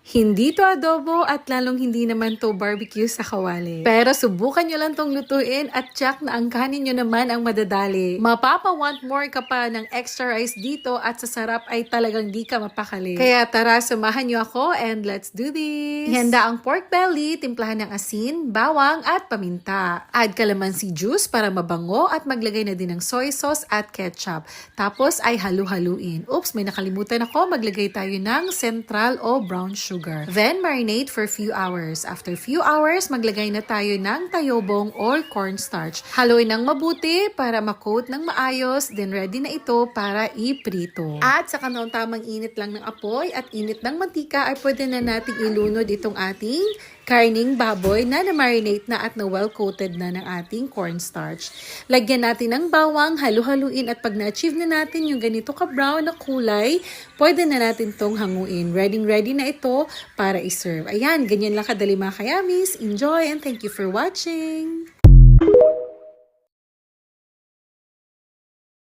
Hindi to adobo at lalong hindi naman to barbecue sa kawali. Pero subukan nyo lang tong lutuin at check na ang kanin nyo naman ang madadali. Mapapa-want more ka pa ng extra rice dito at sa sarap ay talagang di ka mapakali. Kaya tara, samahan nyo ako and let's do this! Ihanda ang pork belly, timplahan ng asin, bawang at paminta. Add calamansi juice para mabango at maglagay na din ng soy sauce at ketchup. Tapos ay halu-haluin. Oops, may nakalimutan ako. Maglagay tayo ng central o brown sugar. Then, marinate for few hours. After few hours, maglagay na tayo ng tayobong or cornstarch. Haluin ng mabuti para ma-coat ng maayos. Then, ready na ito para iprito. At sa kanong tamang init lang ng apoy at init ng mantika ay pwede na nating ilunod itong ating karning baboy na na-marinate na at na well-coated na ng ating cornstarch. Lagyan natin ng bawang, halu-haluin at pag na-achieve na natin yung ganito ka-brown na kulay, pwede na natin tong hanguin. Ready na ito para iserve. Ayan, ganyan lang kadali mga kayamis. Enjoy and thank you for watching!